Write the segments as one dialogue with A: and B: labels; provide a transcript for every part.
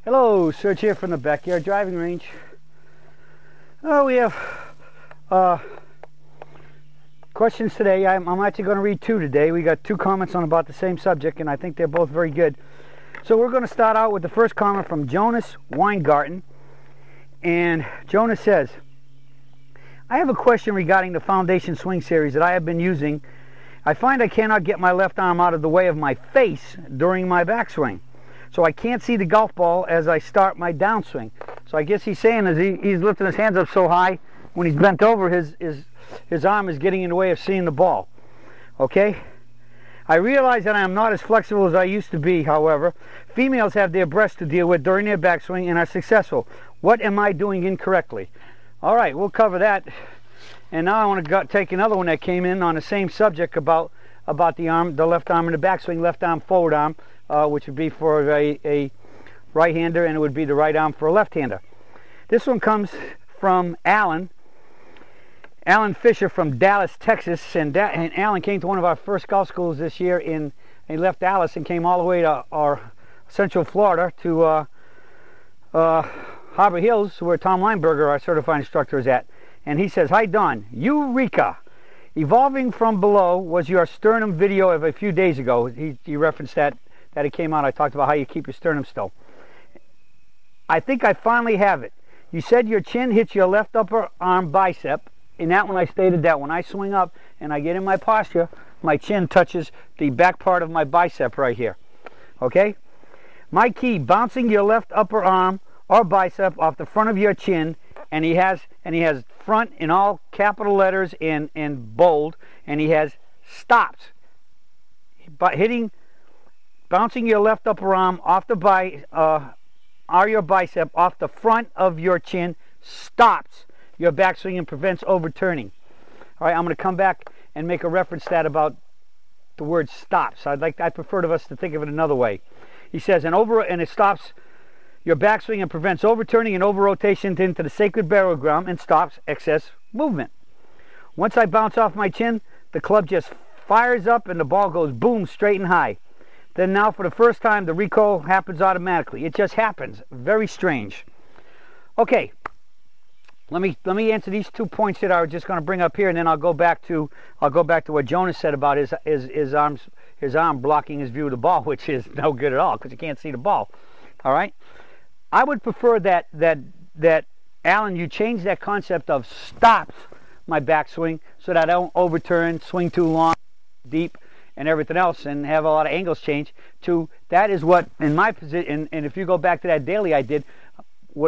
A: Hello, Serge here from the backyard driving range. Oh, we have questions today. I'm actually going to read two today. We got two comments on about the same subject, and I think they're both very good. So we're going to start out with the first comment from Jonas Weingarten. And Jonas says, I have a question regarding the Foundation Swing Series that I have been using. I find I cannot get my left arm out of the way of my face during my backswing. So I can't see the golf ball as I start my downswing. So I guess he's saying as he's lifting his hands up so high, when he's bent over, his arm is getting in the way of seeing the ball. Okay? I realize that I am not as flexible as I used to be, however. Females have their breasts to deal with during their backswing and are successful. What am I doing incorrectly? All right, we'll cover that. And now I want to take another one that came in on the same subject about the arm, the left arm in the backswing, left arm, forward arm, which would be for a right-hander, and it would be the right arm for a left-hander. This one comes from Alan Fisher from Dallas, Texas, and Alan came to one of our first golf schools this year. He left Dallas and came all the way to our Central Florida to Harbor Hills, where Tom Lineberger, our certified instructor, is at. And he says, "Hi Don, Eureka! Evolving from Below was your sternum video of a few days ago." He referenced that it came out. I talked about how you keep your sternum still. "I think I finally have it. You said your chin hits your left upper arm bicep. In that one I stated that when I swing up and I get in my posture, my chin touches the back part of my bicep right here. Okay? My key, bouncing your left upper arm or bicep off the front of your chin," and he has front in all capital letters and bold, and he has stops. But bouncing your left upper arm off or your bicep off the front of your chin stops your backswing and prevents overturning. All right, I'm going to come back and make a reference to that about the word stops. I prefer to us to think of it another way. He says, and it stops your backswing and prevents overturning and over-rotation into the sacred burial ground and stops excess movement. Once I bounce off my chin, the club just fires up and the ball goes boom, straight and high. Then now for the first time, the recoil happens automatically. It just happens. Very strange. Okay, let me answer these 2 points that I was just going to bring up here, and then I'll go back to what Jonas said about his arm blocking his view of the ball, which is no good at all because you can't see the ball. All right, I would prefer that Alan, you change that concept of stops my backswing so that I don't overturn, swing too long, deep, and everything else, and have a lot of angles change, to that is what, in my position, and if you go back to that daily I did,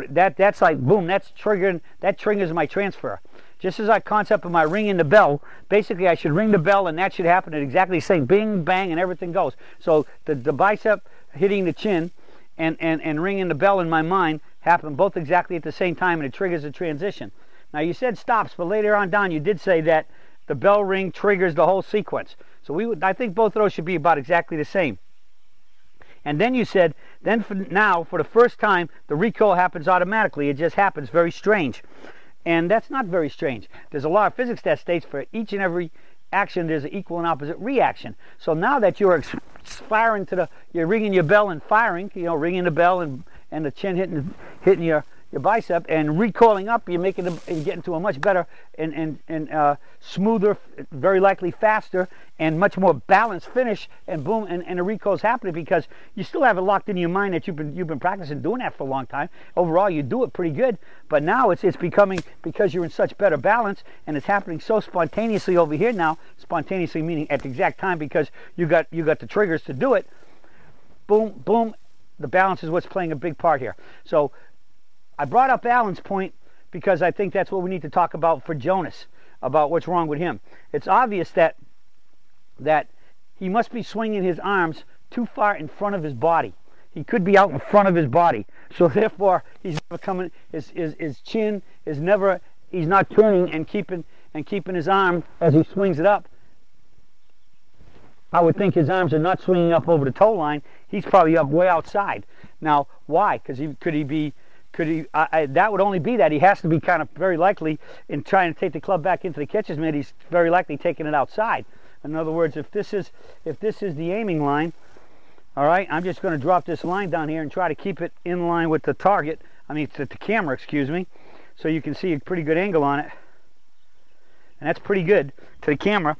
A: that's like boom, that triggers my transfer. Just as our concept of my ringing the bell, basically I should ring the bell and that should happen at exactly the same bing, bang, and everything goes. So the bicep hitting the chin and ringing the bell in my mind happen both exactly at the same time, and it triggers a transition. Now you said stops, but later on down you did say that the bell ring triggers the whole sequence. So I think both of those should be about exactly the same. And then you said, for the first time, the recoil happens automatically. It just happens. Very strange. And that's not very strange. There's a law of physics that states for each and every action, there's an equal and opposite reaction. So now that you're firing you're ringing your bell and firing, ringing the bell and the chin hitting your bicep and recoiling up, you're getting to a much better and smoother, very likely faster, and much more balanced finish, and boom, and the recoil's happening because you still have it locked in your mind that you've been practicing doing that for a long time. Overall, you do it pretty good, but now it's becoming, because you're in such better balance, and it's happening so spontaneously over here now. Spontaneously meaning at the exact time, because you got the triggers to do it. Boom, boom. The balance is what's playing a big part here. So I brought up Alan's point because I think that's what we need to talk about for Jonas, about what's wrong with him. It's obvious that he must be swinging his arms too far in front of his body. He could be out in front of his body. So therefore, he's never coming, his chin is never, he's not turning and keeping his arm as he swings it up. I would think his arms are not swinging up over the toe line. He's probably up way outside. Now, why? Because that would only be that he has to be kind of very likely in trying to take the club back into the catcher's mitt. He's very likely taking it outside. In other words, if this is the aiming line, All right, I'm just going to drop this line down here and try to keep it in line with the target. I mean, the camera, excuse me, so you can see a pretty good angle on it. And that's pretty good to the camera.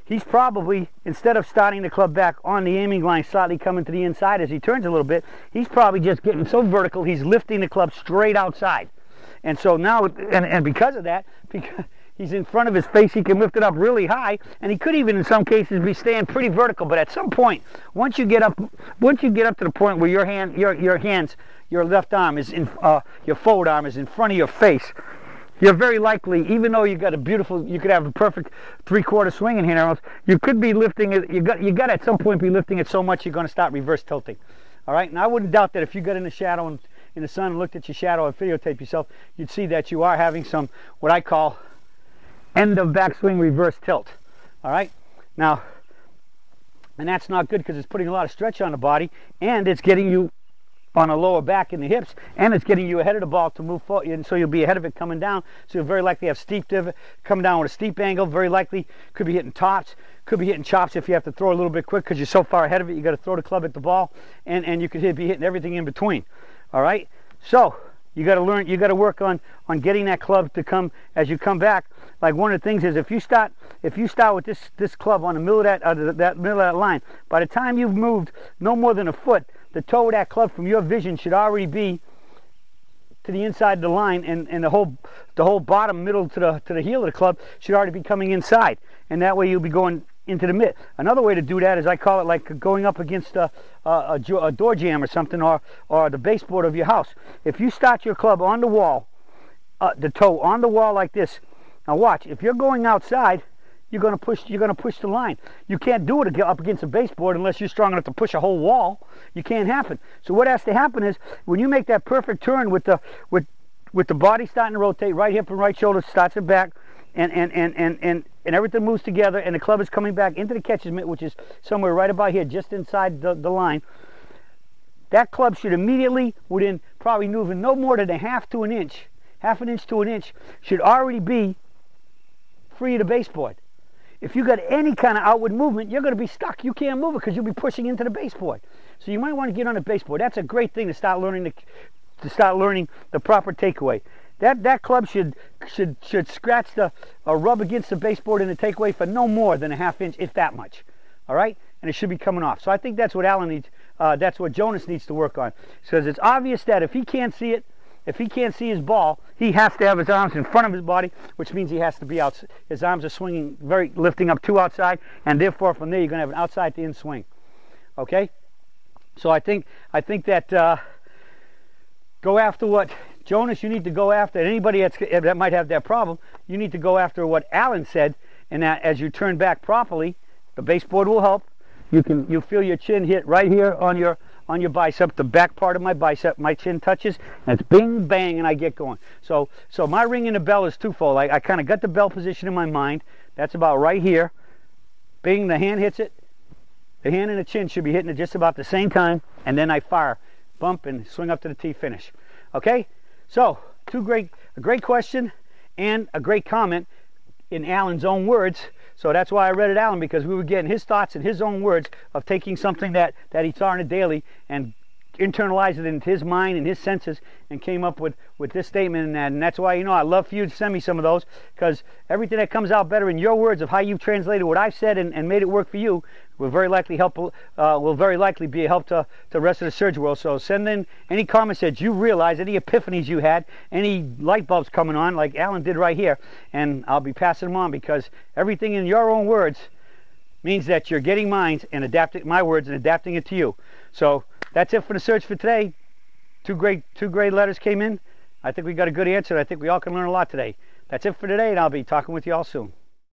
A: He's probably, instead of starting the club back on the aiming line, slightly coming to the inside as he turns a little bit, he's probably just getting so vertical, he's lifting the club straight outside. And so now, and because of that, because he's in front of his face, he can lift it up really high, and he could even in some cases be staying pretty vertical. But at some point, once you get up to the point where your left arm is in, your forward arm is in front of your face, you're very likely, even though you could have a perfect 3/4 swing in here, you could be lifting it. You got at some point be lifting it so much you're going to start reverse tilting. All right, and I wouldn't doubt that if you got in the shadow and in the sun and looked at your shadow and videotape yourself, you'd see that you are having some what I call end of backswing reverse tilt. All right, now, and that's not good because it's putting a lot of stretch on the body, and it's getting you on a lower back in the hips, and it's getting you ahead of the ball to move forward, and so you'll be ahead of it coming down. So you'll very likely have steep divot coming down with a steep angle. Very likely could be hitting tops, could be hitting chops if you have to throw a little bit quick because you're so far ahead of it. You got to throw the club at the ball, and you could be hitting everything in between. All right, so you got to learn. You got to work on getting that club to come as you come back. Like one of the things is if you start with this club on the middle of that line, by the time you've moved no more than a foot, the toe of that club from your vision should already be to the inside of the line, and the whole bottom middle to the heel of the club should already be coming inside, and that way you'll be going into the mid. Another way to do that is I call it like going up against a door jamb or something, or the baseboard of your house. If you start your club on the wall, the toe on the wall like this, now watch. If you're going outside, you're going to push the line. You can't do it up against a baseboard unless you're strong enough to push a whole wall. You can't happen. So what has to happen is when you make that perfect turn with the body starting to rotate, right hip and right shoulder starts it back, and everything moves together, and the club is coming back into the catcher's mitt, which is somewhere right about here, just inside the line. That club should immediately, within probably moving no more than half an inch to an inch, should already be free of the baseboard. If you got any kind of outward movement, you're going to be stuck. You can't move it because you'll be pushing into the baseboard. So you might want to get on the baseboard. That's a great thing to start learning the proper takeaway. That club should scratch or rub against the baseboard in the takeaway for no more than a half inch, if that much. All right, and it should be coming off. So I think that's what Alan needs. That's what Jonas needs to work on, because it's obvious that if he can't see it, if he can't see his ball, he has to have his arms in front of his body, which means he has to be out. His arms are swinging, lifting up to outside, and therefore from there you're going to have an outside to in swing. Okay, so I think that go after what Jonas. You need to go after, and anybody that might have that problem, you need to go after what Alan said, and that as you turn back properly, the baseboard will help. You feel your chin hit right here on your bicep, the back part of my bicep. My chin touches, and it's bing bang, and I get going. So my ringing the bell is twofold. I kind of got the bell position in my mind. That's about right here. Bing, the hand hits it. The hand and the chin should be hitting it just about the same time, and then I fire, bump, and swing up to the tee finish. Okay, so a great question and a great comment in Alan's own words. So that's why I read it, Alan, because we were getting his thoughts in his own words of taking something that he saw in a daily and internalized it into his mind and his senses and came up with this statement. And that's why, I love for you to send me some of those, because everything that comes out better in your words of how you've translated what I've said and made it work for you will very likely be a help to the rest of the surge world. So send in any comments that you realize, any epiphanies you had, any light bulbs coming on like Alan did right here, and I'll be passing them on, because everything in your own words means that you're getting mine and adapting my words and adapting it to you. So that's it for the search for today. Two great letters came in. I think we got a good answer. I think we all can learn a lot today. That's it for today, and I'll be talking with you all soon.